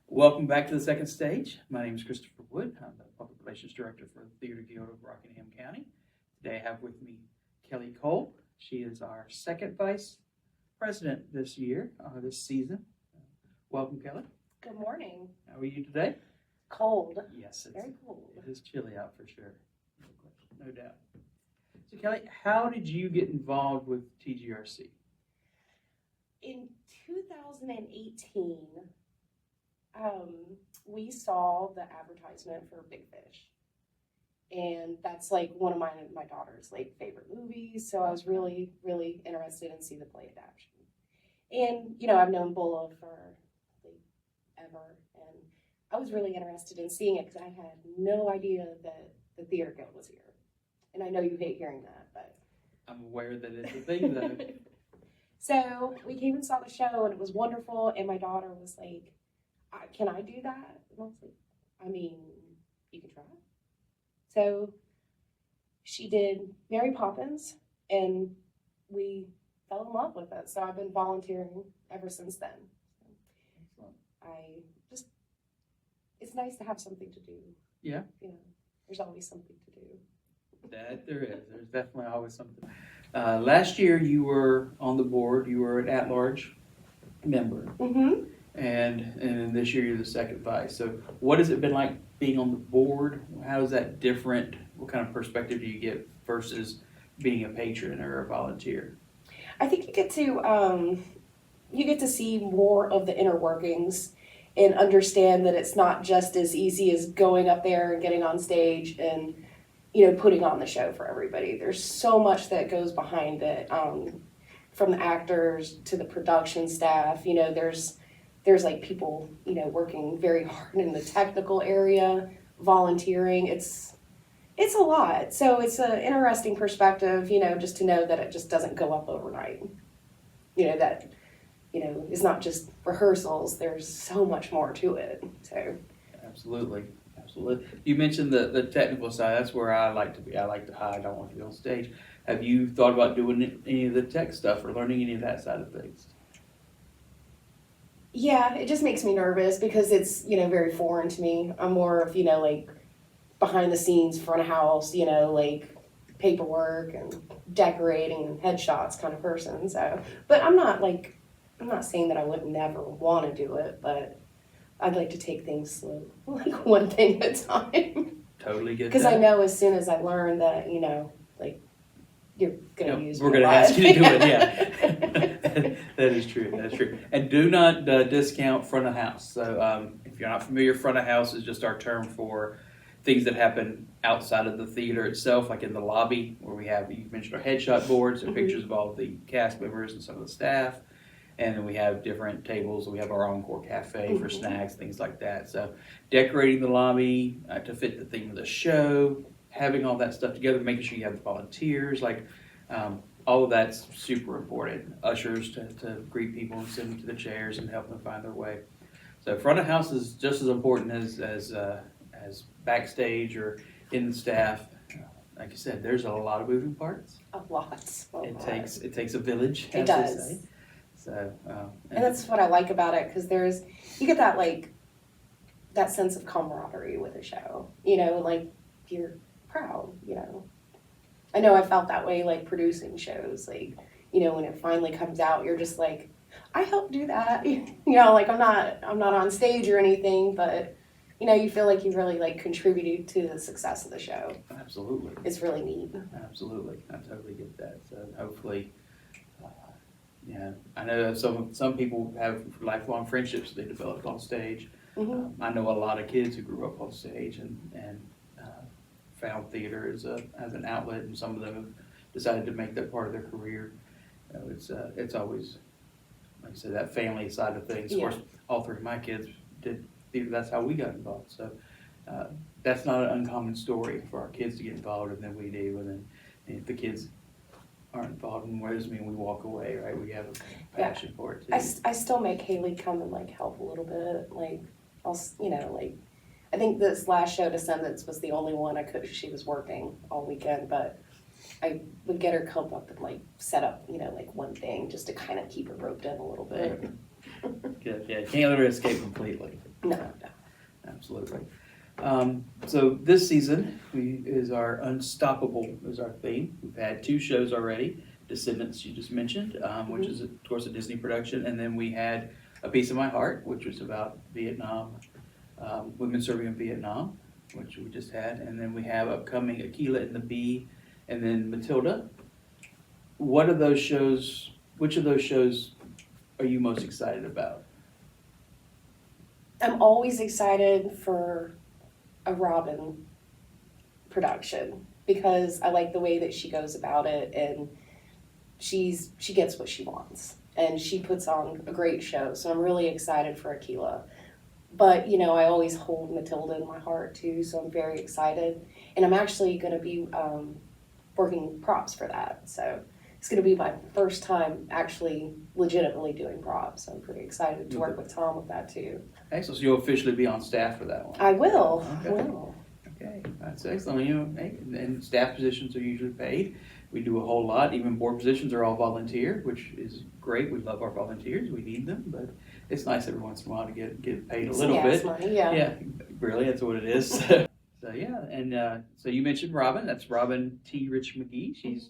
Welcome back to the second stage. My name is Christopher Wood. I'm the Public Relations Director for the Theater Guild of Rockingham County. Today I have with me Kelly Cole. She is our second vice president this year, this season. Welcome, Kelly. Good morning. How are you today? Cold. Yes, it's Very cold. It is chilly out for sure. No question, no doubt. So, Kelly, how did you get involved with TGRC? In 2018, we saw the advertisement for Big Fish. And that's like one of my daughter's like favorite movies. So I was really, really interested in seeing the play adaptation. And, you know, I've known Bulla for like ever. And I was really interested in seeing it because I had no idea that the Theater Guild was here. And I know you hate hearing that, but I'm aware that it's a thing, though. So we came and saw the show, and it was wonderful. And my daughter was like, "Can I do that?" And I was like, "I mean, you can try." So she did Mary Poppins, and we fell in love with it. So I've been volunteering ever since then. It's nice to have something to do. Yeah. You know, there's always something to do. That there is. There's definitely always something. Last year you were on the board. You were an at-large member. Mm-hmm. And this year you're the second vice. So what has it been like being on the board? How is that different? What kind of perspective do you get versus being a patron or a volunteer? I think you get to see more of the inner workings and understand that it's not just as easy as going up there and getting on stage and, you know, putting on the show for everybody. There's so much that goes behind it, from the actors to the production staff. You know, there's like people, you know, working very hard in the technical area, volunteering. It's a lot. So it's an interesting perspective, you know, just to know that it just doesn't go up overnight. You know, that, you know, it's not just rehearsals. There's so much more to it. So Absolutely. You mentioned the technical side. That's where I like to be. I like to hide. I don't want to be on stage. Have you thought about doing any of the tech stuff or learning any of that side of things? yeah, it just makes me nervous because it's, you know, very foreign to me. I'm more of, you know, like behind the scenes, front of house, you know, like paperwork and decorating and headshots kind of person. So, but I'm not saying that I would never want to do it, but I'd like to take things slow, like one thing at a time. Totally get that. Because I know as soon as I learn that, you know, like you're gonna use. We're gonna ask you to do it. Yeah, that is true. That's true. And do not discount front of house. So if you're not familiar, front of house is just our term for things that happen outside of the theater itself, like in the lobby where we have, you mentioned our headshot boards, or pictures of all of the cast members and some of the staff. And then we have different tables. We have our encore cafe for snacks, things like that. So decorating the lobby to fit the theme of the show, having all that stuff together, making sure you have the volunteers, like all of that's super important. Ushers to greet people and send them to the chairs and help them find their way. So front of house is just as important as backstage or in the staff. Like you said, there's a lot of moving parts. A lot. It takes a village. It does. Say. So, and that's what I like about it, because you get that sense of camaraderie with a show, you know, like you're proud, you know. I know I felt that way, like producing shows, like, you know, when it finally comes out, you're just like, I helped do that, you know, like I'm not on stage or anything, but you know, you feel like you really like contributed to the success of the show. Absolutely. It's really neat. Absolutely. I totally get that. So hopefully, yeah, I know that some people have lifelong friendships they developed on stage. Mm-hmm. I know a lot of kids who grew up on stage and found theater as an outlet, and some of them have decided to make that part of their career. It's always, like I said, that family side of things. Of course, all three of my kids did theater. That's how we got involved. So that's not an uncommon story for our kids to get involved, and then we do, and then if the kids aren't involved in what doesn't mean we walk away, right? We have a passion for it too. I still make Haley come and like help a little bit. Like I'll, you know, like I think this last show, Descendants, was the only one I could. She was working all weekend, but I would get her come up and like set up, you know, like one thing just to kind of keep her roped in a little bit. Good. Yeah, you can't let her escape completely. No. Absolutely. So this season is our Unstoppable is our theme. We've had 2 shows already. Descendants, you just mentioned, which is of course a Disney production, and then we had A Piece of My Heart, which was about Vietnam, women serving in Vietnam, which we just had, and then we have upcoming Akeelah and the Bee, and then Matilda. What of those shows? Which of those shows are you most excited about? I'm always excited for a Robin production because I like the way that she goes about it, and she gets what she wants, and she puts on a great show. So I'm really excited for Akeelah. But I always hold Matilda in my heart too, so I'm very excited, and I'm actually going to be working props for that. So it's going to be my first time actually legitimately doing props. So I'm pretty excited to work with Tom with that too. Excellent. So you'll officially be on staff for that one. I will. Okay. I will. Okay, that's excellent. And staff positions are usually paid. We do a whole lot. Even board positions are all volunteer, which is great. We love our volunteers. We need them, but it's nice every once in a while to get paid a little bit. Money, yeah. Yeah, really, that's what it is. So yeah, and so you mentioned Robin. That's Robin T. Rich McGee. She's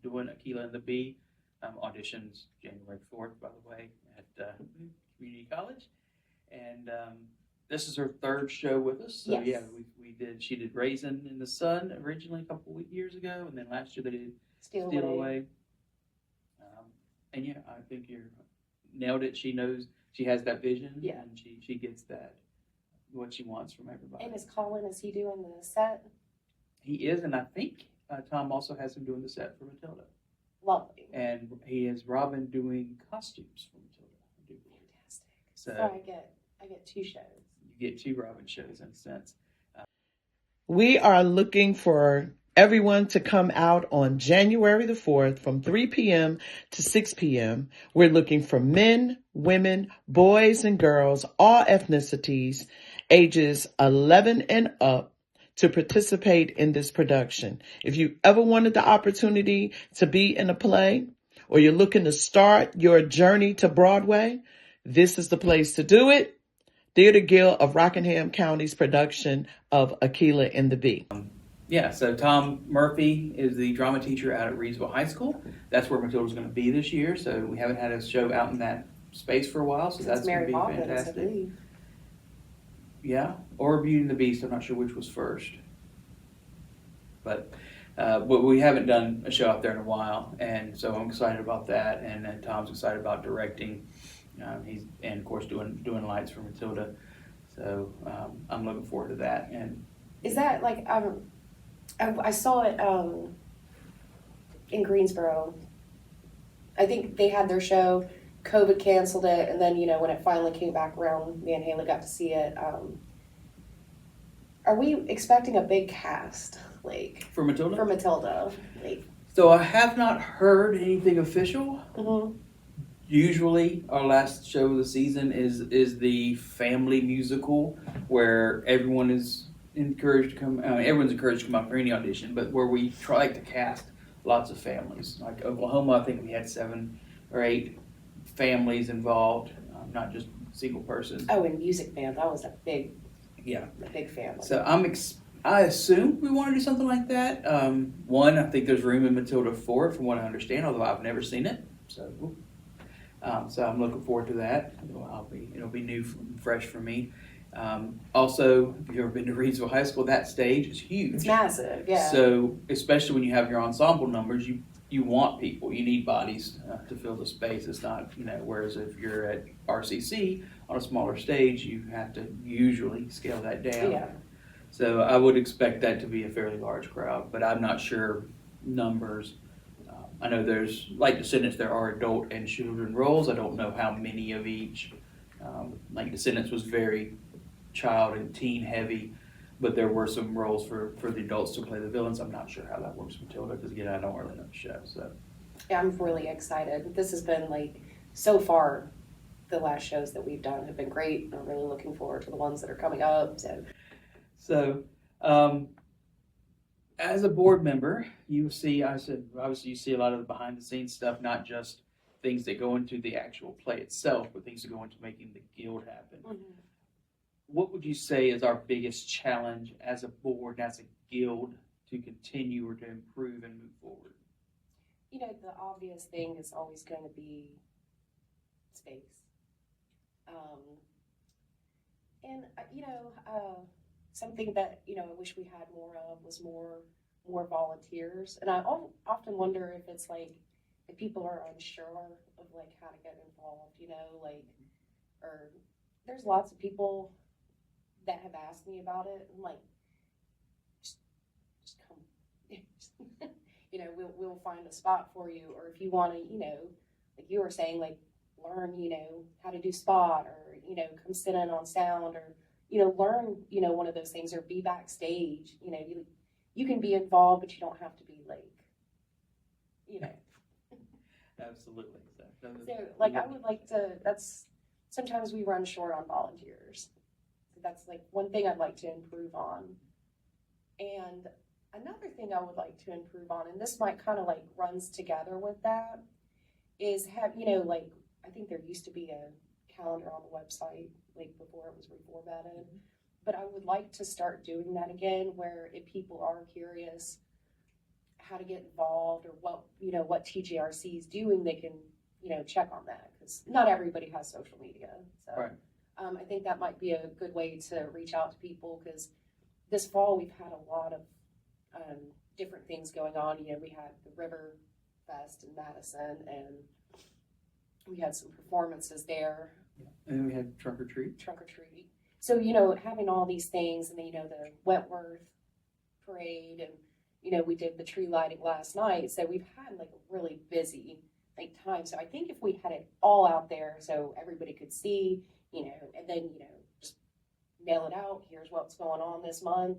doing Akeelah and the Bee. Auditions January 4th, by the way, at Community College, and this is her 3rd show with us. So yes. Yeah, she did Raisin in the Sun originally a couple of years ago, and then last year they did Steal Away. And yeah, I think you nailed it. She knows, she has that vision, and she gets that, what she wants from everybody. And is he doing the set? He is, and I think Tom also has him doing the set for Matilda. Lovely. And he has Robin doing costumes for Matilda. Fantastic. So I get 2 shows. You get 2 Robin shows in a sense. We are looking for everyone to come out on January the 4th from 3 p.m. to 6 p.m. We're looking for men, women, boys, and girls, all ethnicities, ages 11 and up, to participate in this production. If you ever wanted the opportunity to be in a play, or you're looking to start your journey to Broadway, this is the place to do it. Theater Guild of Rockingham County's production of Akeelah and the Bee. Yeah, so Tom Murphy is the drama teacher out at Reedsville High School. That's where Matilda's going to be this year. So we haven't had a show out in that space for a while, so that's going to be fantastic. Yeah, or Beauty and the Beast. I'm not sure which was first, but we haven't done a show out there in a while, and so I'm excited about that. And Tom's excited about directing. He's of course doing lights for Matilda. So I'm looking forward to that. And is that like I saw it in Greensboro. I think they had their show. COVID canceled it, and then when it finally came back around, me and Haley got to see it. Are we expecting a big cast, like for Matilda? For Matilda, like. So I have not heard anything official. Mm-hmm. Usually, our last show of the season is the family musical where everyone is encouraged to come. Everyone's encouraged to come out for any audition, but where we try to cast lots of families. Like Oklahoma, I think we had 7 or 8 families involved, not just single person. Oh, and Music Band, that was a big family. So I assume we want to do something like that. I think there's room in Matilda for it, from what I understand, although I've never seen it. So I'm looking forward to that. It'll be new, fresh for me. Also, if you've ever been to Reedsville High School, that stage is huge. It's massive, yeah. So especially when you have your ensemble numbers, you want people. You need bodies to fill the space. It's not, whereas if you're at RCC on a smaller stage, you have to usually scale that down. Yeah. So I would expect that to be a fairly large crowd, but I'm not sure numbers. I know there's, like Descendants, there are adult and children roles. I don't know how many of each. Like Descendants was very child and teen heavy, but there were some roles for the adults to play the villains. I'm not sure how that works with Matilda, because again, I don't really know the show. So yeah, I'm really excited. This has been so far, the last shows that we've done have been great. I'm really looking forward to the ones that are coming up. So as a board member, you see, obviously you see a lot of the behind the scenes stuff, not just things that go into the actual play itself, but things that go into making the guild happen. Mhm. What would you say is our biggest challenge as a board, as a guild, to continue or to improve and move forward? You know, the obvious thing is always going to be space. And you know, something that I wish we had more of was more volunteers. And I often wonder if it's like if people are unsure of like how to get involved. Like or there's lots of people that have asked me about it. I'm like, just come. We'll find a spot for you. Or if you want to, like you were saying, like learn, how to do spot, or come sit in on sound, or learn, one of those things, or be backstage. You can be involved, but you don't have to be like. Absolutely. So, like, I would like to. That's sometimes we run short on volunteers. So that's like one thing I'd like to improve on. And another thing I would like to improve on, and this might kind of like runs together with that, is have like I think there used to be a calendar on the website like before it was reformatted, but I would like to start doing that again, where if people are curious how to get involved or what TGRC is doing, they can check on that, because not everybody has social media. So right. I think that might be a good way to reach out to people, because this fall we've had a lot of different things going on. We had the River Fest in Madison, and we had some performances there. Yeah. And then we had Trunk or Treat. So, having all these things, and then, the Wentworth Parade, and, we did the tree lighting last night. So we've had like a really busy time. So I think if we had it all out there so everybody could see, and then, just mail it out. Here's what's going on this month.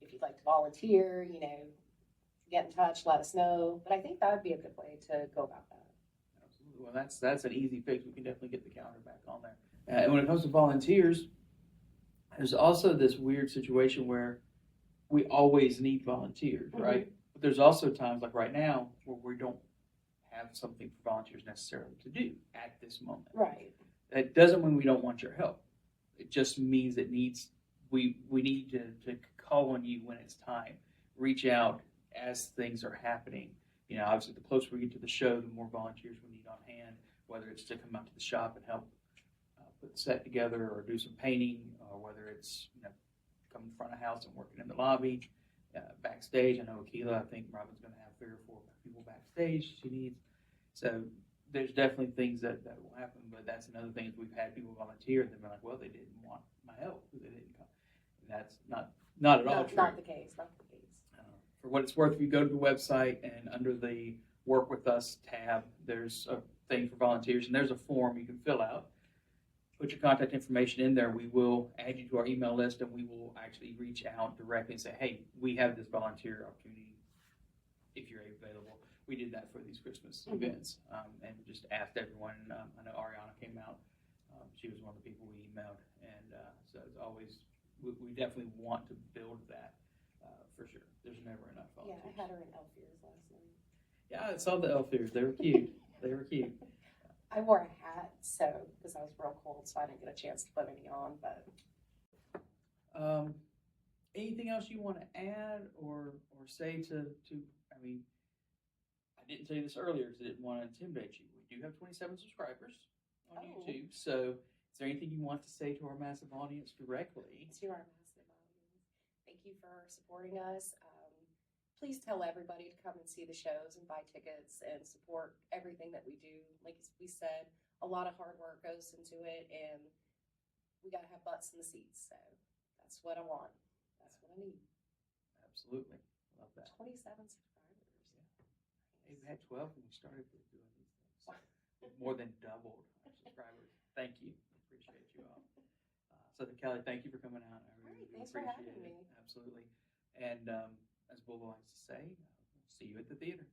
If you'd like to volunteer, get in touch, let us know. But I think that would be a good way to go about that. Absolutely. Well, that's an easy fix. We can definitely get the calendar back on there. And when it comes to volunteers, there's also this weird situation where we always need volunteers, right? But there's also times like right now where we don't have something for volunteers necessarily to do at this moment. Right. That doesn't mean we don't want your help. It just means we need to call on you when it's time. Reach out as things are happening. Obviously, the closer we get to the show, the more volunteers we need on hand, whether it's to come out to the shop and help put the set together, or do some painting, or whether it's come in front of house and working in the lobby, backstage. I know Akeelah, I think Robin's going to have 3 or 4 people backstage she needs. So there's definitely things that will happen, but that's another thing is we've had people volunteer and they've been like, well, they didn't want my help because they didn't come. And that's not at all true. Not the case. For what it's worth, if you go to the website and under the Work With Us tab, there's a thing for volunteers, and there's a form you can fill out. Put your contact information in there. We will add you to our email list, and we will actually reach out directly and say, hey, we have this volunteer opportunity if you're available. We did that for these Christmas events, and just asked everyone. I know Ariana came out. She was one of the people we emailed, and so it's always, we definitely want to build that for sure. There's never enough volunteers. Yeah, I had her in elf ears last night. Yeah, I saw the elf ears. They were cute. I wore a hat, so because I was real cold, so I didn't get a chance to put any on. But anything else you want to add or say to? I mean, I didn't tell you this earlier because I didn't want to intimidate you. We do have 27 subscribers on YouTube. So, is there anything you want to say to our massive audience directly? To our massive audience, thank you for supporting us. Please tell everybody to come and see the shows and buy tickets and support everything that we do. Like we said, a lot of hard work goes into it, and we got to have butts in the seats. So that's what I want. That's what I need. Absolutely. Love that. 27 subscribers. Yeah. Hey, we had 12 when we started doing these things. So more than doubled our subscribers. Thank you. Appreciate you all. So, Kelly, thank you for coming out. I really Thanks appreciate for having it. me. Absolutely. And as Bubba likes to say, see you at the theater.